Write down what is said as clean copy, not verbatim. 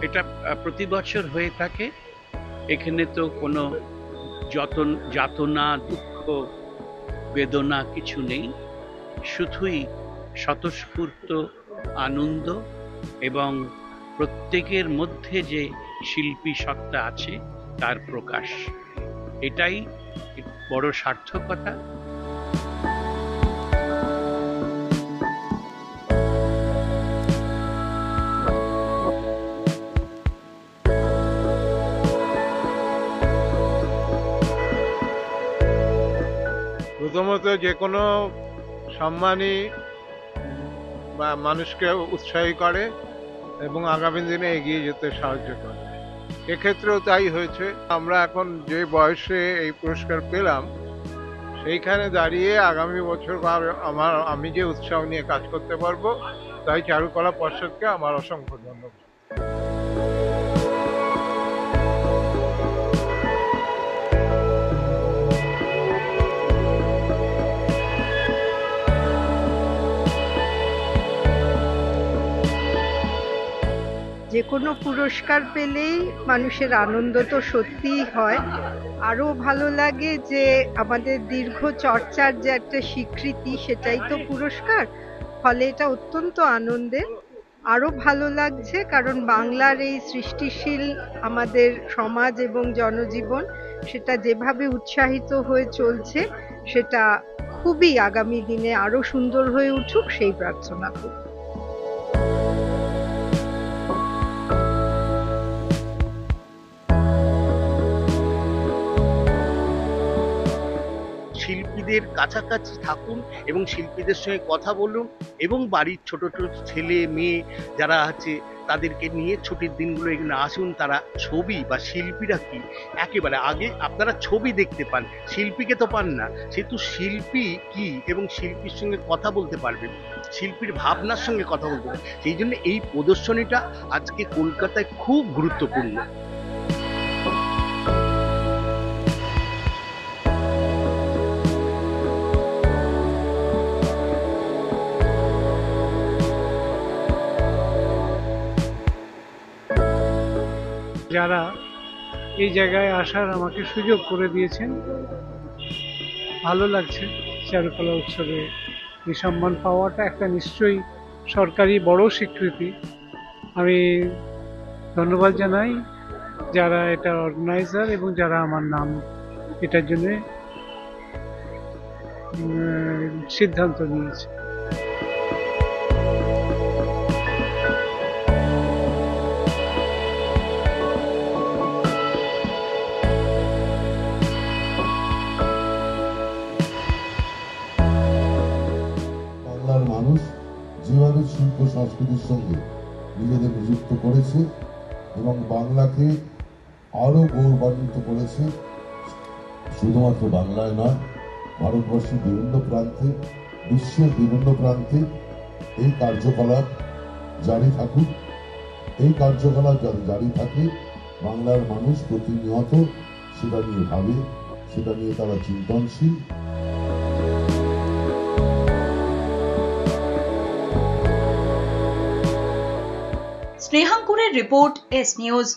এটা প্রতি বছর হয়ে থাকে। এখানে তো কোনো যাতনা, দুঃখ, বেদনা কিছু নেই, শুধুই স্বতঃস্ফূর্ত আনন্দ এবং প্রত্যেকের মধ্যে যে শিল্পী সত্তা আছে তার প্রকাশ। এটাই বড় সার্থকতা। প্রথমত যে কোনো সম্মানই বা মানুষকে উৎসাহী করে এবং আগামী দিনে এগিয়ে যেতে সাহায্য করে। এক্ষেত্রেও তাই হয়েছে। আমরা এখন যে বয়সে এই পুরস্কার পেলাম, সেইখানে দাঁড়িয়ে আগামী বছর আমি যে উৎসাহ নিয়ে কাজ করতে পারবো, তাই চারুকলা পর্ষদকে আমার অসংখ্য ধন্যবাদ। যে কোনো পুরস্কার পেলেই মানুষের আনন্দ তো সত্যিই হয়। আরো ভালো লাগে যে আমাদের দীর্ঘ চর্চার যে একটা স্বীকৃতি, সেটাই তো পুরস্কার। ফলে এটা অত্যন্ত আনন্দের। আরো ভালো লাগছে কারণ বাংলার এই সৃষ্টিশীল আমাদের সমাজ এবং জনজীবন, সেটা যেভাবে উৎসাহিত হয়ে চলছে, সেটা খুবই আগামী দিনে আরো সুন্দর হয়ে উঠুক সেই প্রার্থনা করি। শিল্পীদের কাছাকাছি থাকুন এবং শিল্পীদের সঙ্গে কথা বলুন, এবং বাড়ির ছোট ছোট ছেলে মেয়ে যারা আছে তাদেরকে নিয়ে ছুটির দিনগুলো এখানে আসুন। তারা ছবি বা শিল্পীরা কি, একেবারে আগে আপনারা ছবি দেখতে পান, শিল্পীকে তো পান না। সেহেতু শিল্পী কি এবং শিল্পীর সঙ্গে কথা বলতে পারবেন, শিল্পীর ভাবনার সঙ্গে কথা বলতে পারবেন। সেই জন্য এই প্রদর্শনীটা আজকে কলকাতায় খুব গুরুত্বপূর্ণ। যারা এই জায়গায় আসার আমাকে সুযোগ করে দিয়েছেন, ভালো লাগছে। চারুকলা উৎসবে এই সম্মান পাওয়াটা একটা নিশ্চয়ই সরকারি বড় স্বীকৃতি। আমি ধন্যবাদ জানাই যারা এটা অর্গানাইজার এবং যারা আমার নাম এটার জন্য সিদ্ধান্ত নিয়েছে। বাংলার মানুষ যেভাবে শিল্প সংস্কৃতির সঙ্গে নিজেদের নিযুক্ত করেছে এবং বাংলাকে আরো গৌরবান্বিত করেছে, শুধুমাত্র বাংলায় নয়, ভারতবর্ষের বিভিন্ন প্রান্তে, বিশ্বের বিভিন্ন প্রান্তে এই কার্যকলাপ জারি থাকুক। এই কার্যকলাপ যাতে জারি থাকে, বাংলার মানুষ প্রতিনিয়ত সেটা নিয়ে ভাবে, সেটা নিয়ে তারা চিন্তনশীল। স্নেহাঙ্কুরের রিপোর্ট, এস নিউজ।